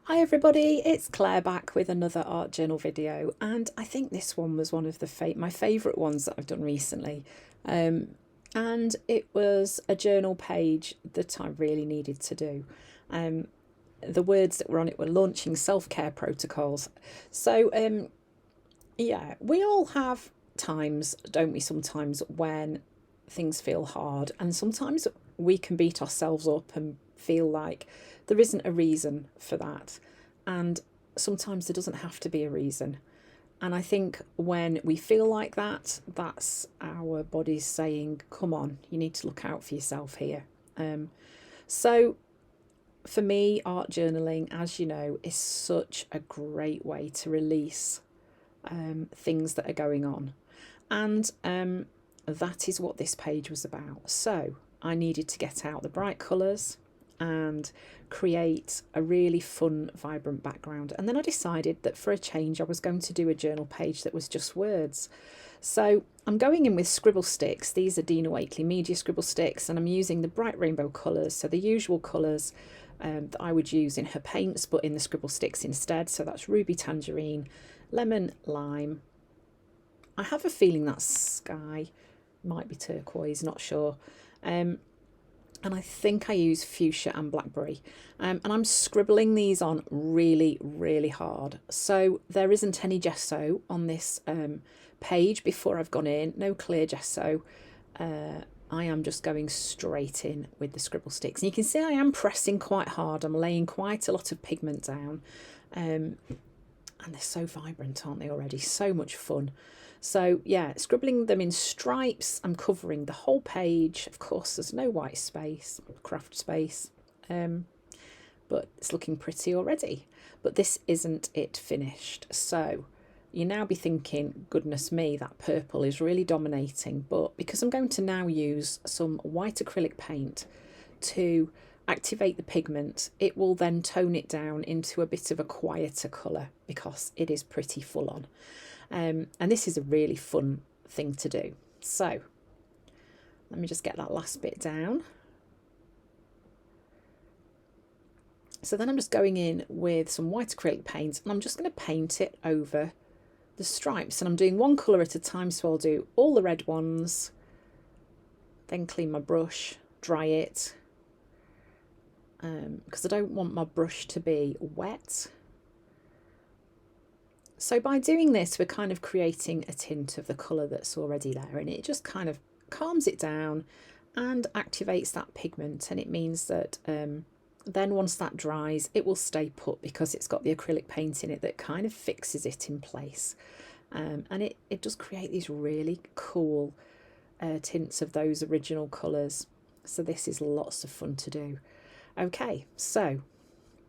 Hi everybody, it's Claire back with another art journal video, and I think this one was one of my favourite ones that I've done recently. And it was a journal page that I really needed to do. Um, the words that were on it were launching self-care protocols. So yeah, we all have times, don't we, sometimes when things feel hard, and sometimes we can beat ourselves up and feel like there isn't a reason for that. And sometimes there doesn't have to be a reason. And I think when we feel like that, that's our bodies saying, come on, you need to look out for yourself here. So for me, art journaling, as you know, is such a great way to release things that are going on. And that is what this page was about. So I needed to get out the bright colours and create a really fun, vibrant background. And then I decided that for a change, I was going to do a journal page that was just words. So I'm going in with scribble sticks. These are Dina Wakley Media scribble sticks, and I'm using the bright rainbow colours, so the usual colours that I would use in her paints, but in the scribble sticks instead. So that's ruby tangerine, lemon lime. I have a feeling that's sky, might be turquoise, not sure. And I think I use fuchsia and blackberry. And I'm scribbling these on really, really hard. So there isn't any gesso on this page before I've gone in, no clear gesso. I am just going straight in with the scribble sticks. And you can see I am pressing quite hard. I'm laying quite a lot of pigment down. And they're so vibrant, aren't they, already? So much fun. So yeah, scribbling them in stripes. I'm covering the whole page. Of course, there's no white space, craft space, but it's looking pretty already. But this isn't it finished. So you now be thinking, goodness me, that purple is really dominating. But because I'm going to now use some white acrylic paint to activate the pigment, it will then tone it down into a bit of a quieter colour because it is pretty full on. And this is a really fun thing to do. So let me just get that last bit down. So then I'm just going in with some white acrylic paint, and I'm just going to paint it over the stripes, and I'm doing one colour at a time. So I'll do all the red ones, then clean my brush, dry it, because I don't want my brush to be wet. So by doing this, we're kind of creating a tint of the colour that's already there, and it just kind of calms it down and activates that pigment. And it means that then once that dries, it will stay put because it's got the acrylic paint in it that kind of fixes it in place. And it does create these really cool tints of those original colours. So this is lots of fun to do. Okay, so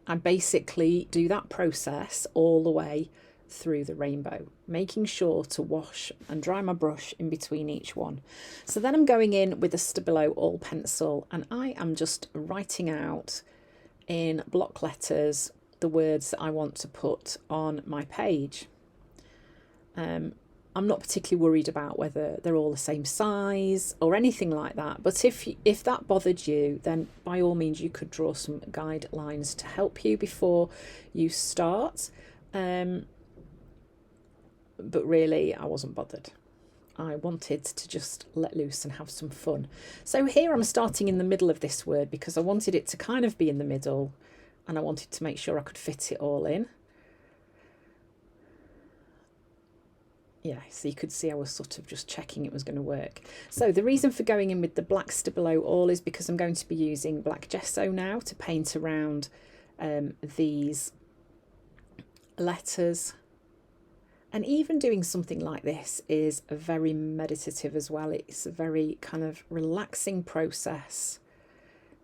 I basically do that process all the way through the rainbow, making sure to wash and dry my brush in between each one. So then I'm going in with a Stabilo all pencil, and I am just writing out in block letters the words that I want to put on my page. I'm not particularly worried about whether they're all the same size or anything like that, but if that bothered you, then by all means you could draw some guidelines to help you before you start. But really, I wasn't bothered. I wanted to just let loose and have some fun. So here I'm starting in the middle of this word because I wanted it to kind of be in the middle, and I wanted to make sure I could fit it all in. Yeah, so you could see I was sort of just checking it was going to work. So the reason for going in with the black Stabilo all is because I'm going to be using black gesso now to paint around these letters. And even doing something like this is very meditative as well. It's a very kind of relaxing process.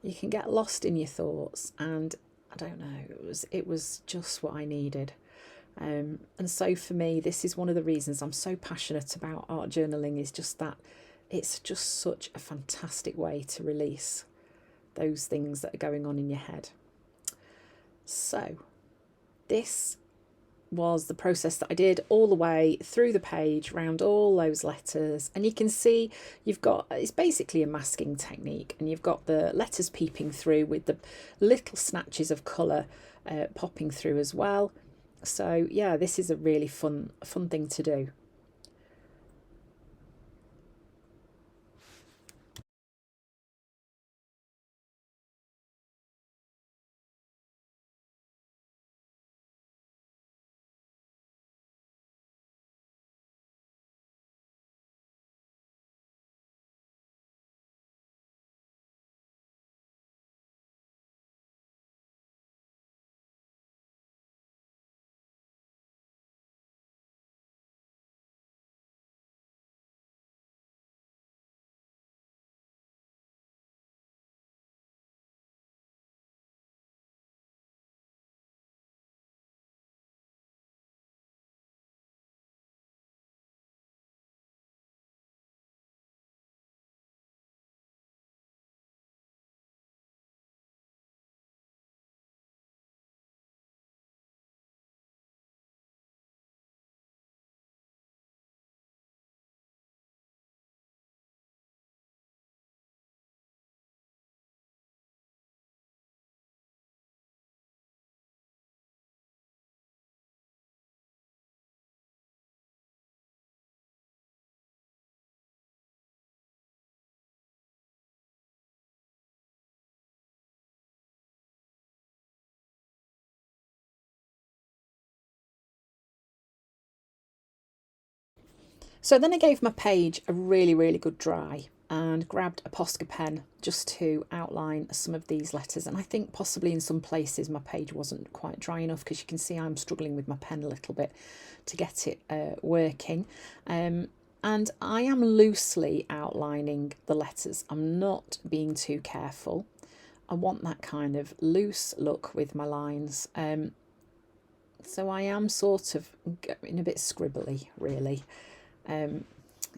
You can get lost in your thoughts, and I don't know, it was just what I needed. And so for me, this is one of the reasons I'm so passionate about art journaling, is just that it's just such a fantastic way to release those things that are going on in your head. So this was the process that I did all the way through the page, around all those letters. And you can see you've got, it's basically a masking technique, and you've got the letters peeping through with the little snatches of colour popping through as well. So yeah, this is a really fun thing to do. So then I gave my page a really good dry and grabbed a Posca pen just to outline some of these letters. And I think possibly in some places my page wasn't quite dry enough, because you can see I'm struggling with my pen a little bit to get it working. And I am loosely outlining the letters. I'm not being too careful. I want that kind of loose look with my lines. So I am sort of getting a bit scribbly, really.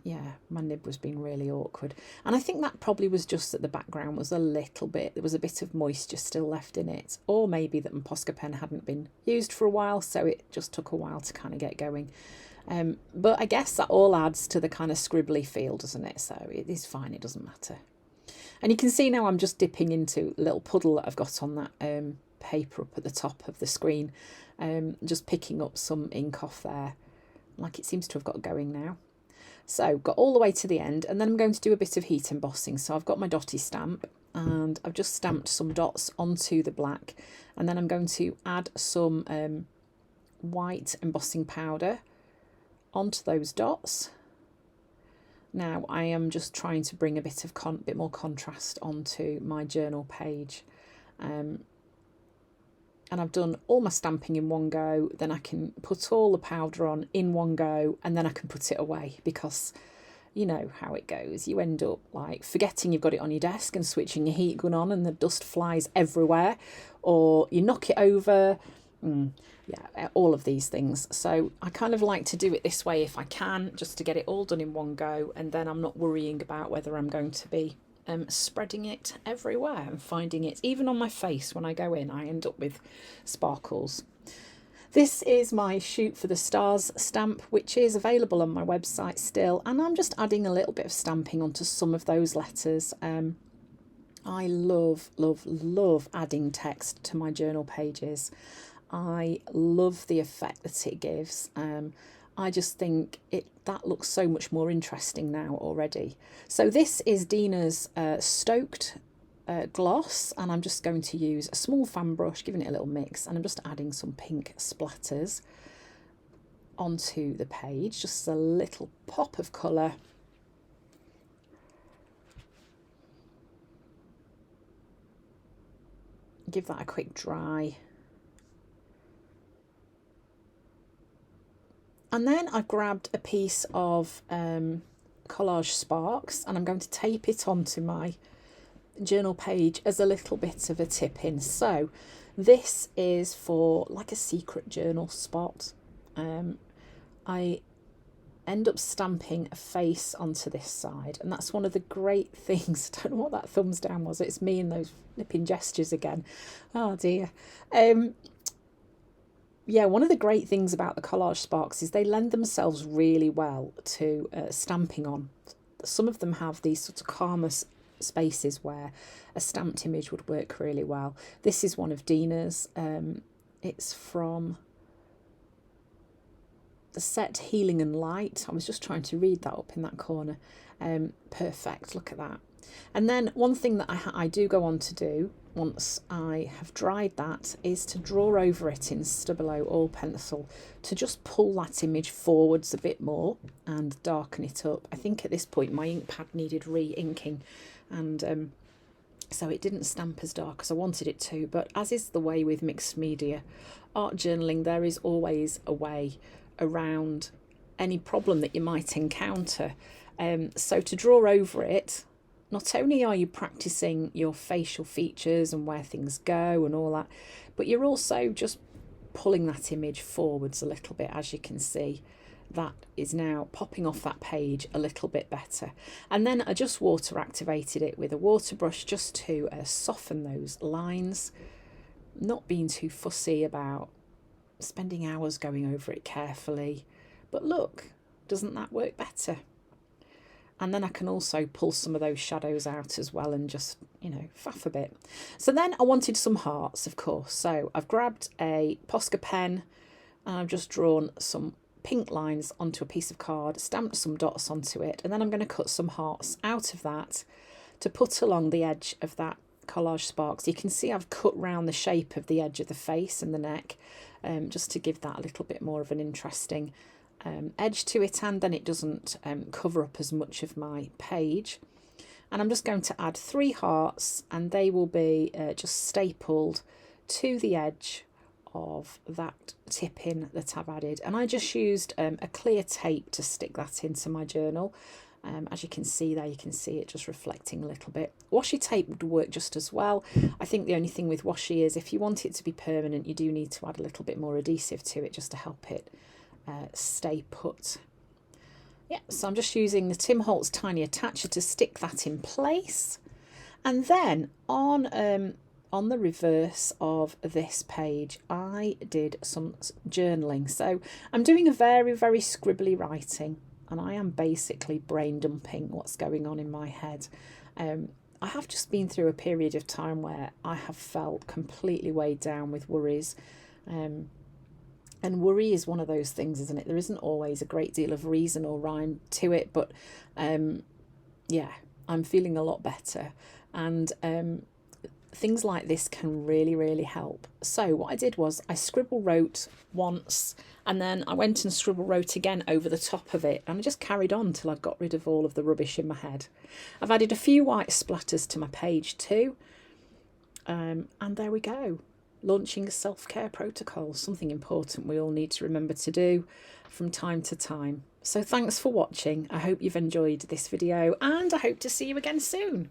Yeah, my nib was being really awkward, and I think that probably was just that the background was a little bit, there was a bit of moisture still left in it, or maybe that my Posca pen hadn't been used for a while, so it just took a while to kind of get going. But I guess that all adds to the kind of scribbly feel, doesn't it? So it is fine, it doesn't matter. And you can see now I'm just dipping into a little puddle that I've got on that paper up at the top of the screen, just picking up some ink off there, like it seems to have got going now. So got all the way to the end, and then I'm going to do a bit of heat embossing. So I've got my dotty stamp, and I've just stamped some dots onto the black, and then I'm going to add some white embossing powder onto those dots. Now I am just trying to bring a bit more contrast onto my journal page. And I've done all my stamping in one go, then I can put all the powder on in one go, and then I can put it away, because you know how it goes. You end up like forgetting you've got it on your desk and switching your heat gun on, and the dust flies everywhere, or you knock it over. Yeah, all of these things. So I kind of like to do it this way if I can, just to get it all done in one go, and then I'm not worrying about whether I'm going to be spreading it everywhere and finding it even on my face when I go in. I end up with sparkles. This is my Shoot for the Stars stamp, which is available on my website still, and I'm just adding a little bit of stamping onto some of those letters. I love adding text to my journal pages. I love the effect that it gives. I just think that looks so much more interesting now already. So this is Dina's Stoked gloss, and I'm just going to use a small fan brush, giving it a little mix, and I'm just adding some pink splatters onto the page, just a little pop of colour. Give that a quick dry. And then I've grabbed a piece of Collage Sparks, and I'm going to tape it onto my journal page as a little bit of a tip in. So this is for like a secret journal spot. I end up stamping a face onto this side, and that's one of the great things. I don't know what that thumbs down was. It's me and those flipping gestures again. Oh dear. Yeah, one of the great things about the Collage Sparks is they lend themselves really well to stamping on. Some of them have these sort of calmer spaces where a stamped image would work really well. This is one of Dina's, It's from the set Healing and Light. I was just trying to read that up in that corner. Perfect, look at that. And then one thing that I do go on to do once I have dried that is to draw over it in Stabilo Oil Pencil to just pull that image forwards a bit more and darken it up. I think at this point my ink pad needed re-inking, and so it didn't stamp as dark as I wanted it to, but as is the way with mixed media art journaling, there is always a way around any problem that you might encounter. So to draw over it, not only are you practicing your facial features and where things go and all that, but you're also just pulling that image forwards a little bit. As you can see, that is now popping off that page a little bit better. And then I just water activated it with a water brush just to soften those lines, not being too fussy about spending hours going over it carefully. But look, doesn't that work better? And then I can also pull some of those shadows out as well and just, you know, faff a bit. So then I wanted some hearts, of course. So I've grabbed a Posca pen and I've just drawn some pink lines onto a piece of card, stamped some dots onto it, and then I'm going to cut some hearts out of that to put along the edge of that Collage Spark. So you can see I've cut round the shape of the edge of the face and the neck, just to give that a little bit more of an interesting edge to it, and then it doesn't cover up as much of my page. And I'm just going to add 3 hearts, and they will be just stapled to the edge of that tip in that I've added. And I just used a clear tape to stick that into my journal. As you can see there, you can see it just reflecting a little bit. Washi tape would work just as well. I think the only thing with washi is if you want it to be permanent, you do need to add a little bit more adhesive to it just to help it stay put. Yeah, so I'm just using the Tim Holtz tiny attacher to stick that in place. And then on the reverse of this page, I did some journaling. So I'm doing a very, very scribbly writing, and I am basically brain dumping what's going on in my head. I have just been through a period of time where I have felt completely weighed down with worries. And worry is one of those things, isn't it? There isn't always a great deal of reason or rhyme to it, but yeah, I'm feeling a lot better. And things like this can really, really help. So what I did was I scribble wrote once, and then I went and scribble wrote again over the top of it, and I just carried on till I've got rid of all of the rubbish in my head. I've added a few white splatters to my page too, and there we go. Launching a self-care protocol, something important we all need to remember to do from time to time. So thanks for watching. I hope you've enjoyed this video, and I hope to see you again soon.